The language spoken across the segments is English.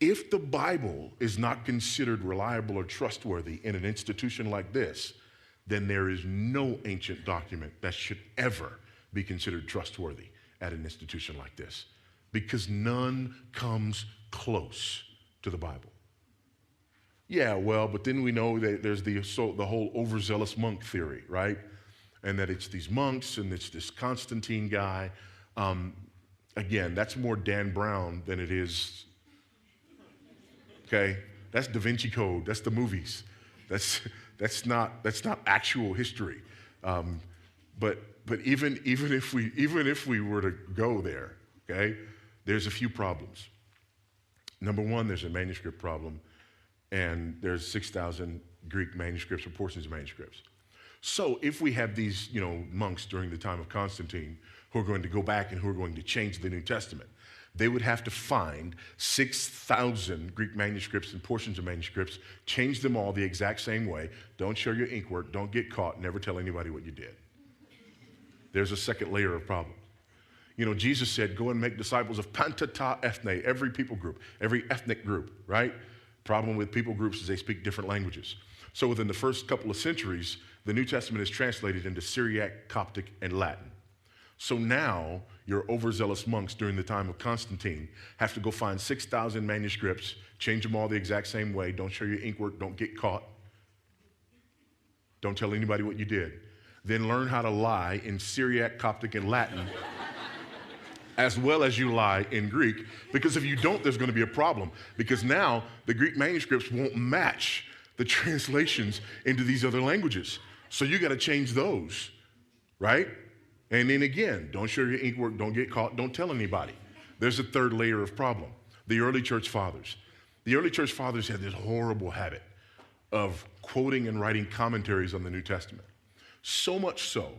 If the Bible is not considered reliable or trustworthy in an institution like this, then there is no ancient document that should ever be considered trustworthy at an institution like this, because none comes close to the Bible. Yeah, well, but then we know that there's the whole overzealous monk theory, right? And that it's these monks and it's this Constantine guy. Again, that's more Dan Brown than it is, okay? That's Da Vinci Code, that's the movies. That's not actual history. But even if we were to go there, okay, there's a few problems. Number one, there's a manuscript problem, and there's 6,000 Greek manuscripts or portions of manuscripts. So if we have these, monks during the time of Constantine who are going to go back and who are going to change the New Testament, they would have to find 6,000 Greek manuscripts and portions of manuscripts, change them all the exact same way. Don't show your ink work, don't get caught, never tell anybody what you did. There's a second layer of problem. Jesus said, go and make disciples of pantata ethne, every people group, every ethnic group, right? Problem with people groups is they speak different languages. So within the first couple of centuries, the New Testament is translated into Syriac, Coptic, and Latin. So now your overzealous monks during the time of Constantine have to go find 6,000 manuscripts, change them all the exact same way, don't show your ink work, don't get caught, don't tell anybody what you did. Then learn how to lie in Syriac, Coptic, and Latin, as well as you lie in Greek, because if you don't, there's going to be a problem, because now the Greek manuscripts won't match the translations into these other languages. So you got to change those, right? And then again, don't show your ink work, don't get caught, don't tell anybody. There's a third layer of problem. The early church fathers. The early church fathers had this horrible habit of quoting and writing commentaries on the New Testament. So much so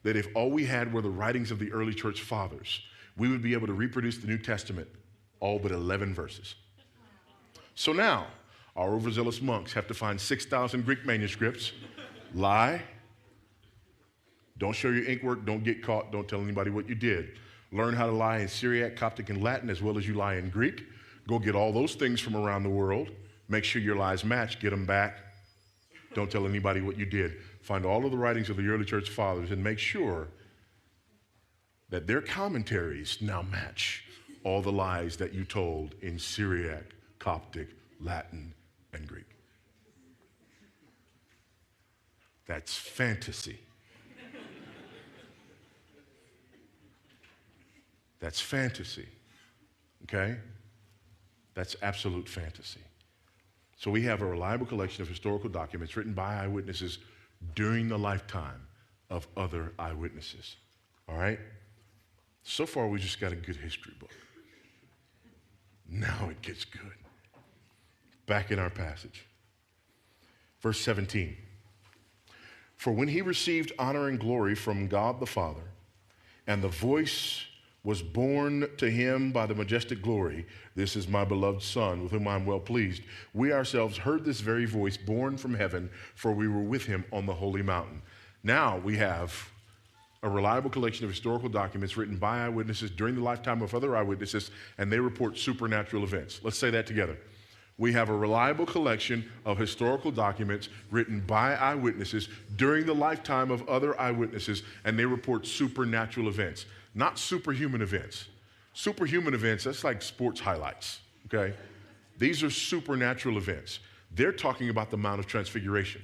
that if all we had were the writings of the early church fathers, we would be able to reproduce the New Testament all but 11 verses. So now, our overzealous monks have to find 6,000 Greek manuscripts, lie, don't show your ink work, don't get caught, don't tell anybody what you did. Learn how to lie in Syriac, Coptic, and Latin as well as you lie in Greek. Go get all those things from around the world. Make sure your lies match, get them back. Don't tell anybody what you did. Find all of the writings of the early church fathers and make sure that their commentaries now match all the lies that you told in Syriac, Coptic, Latin, and Greek. That's fantasy. That's fantasy, okay? That's absolute fantasy. So we have a reliable collection of historical documents written by eyewitnesses during the lifetime of other eyewitnesses, all right? So far, we just got a good history book. Now it gets good. Back in our passage. Verse 17. For when he received honor and glory from God the Father, and the voice was borne to him by the majestic glory, this is my beloved Son, with whom I am well pleased, we ourselves heard this very voice borne from heaven, for we were with him on the holy mountain. Now we have a reliable collection of historical documents written by eyewitnesses during the lifetime of other eyewitnesses, and they report supernatural events. Let's say that together. We have a reliable collection of historical documents written by eyewitnesses during the lifetime of other eyewitnesses, and they report supernatural events, not superhuman events. Superhuman events, that's like sports highlights, okay? These are supernatural events. They're talking about the Mount of Transfiguration.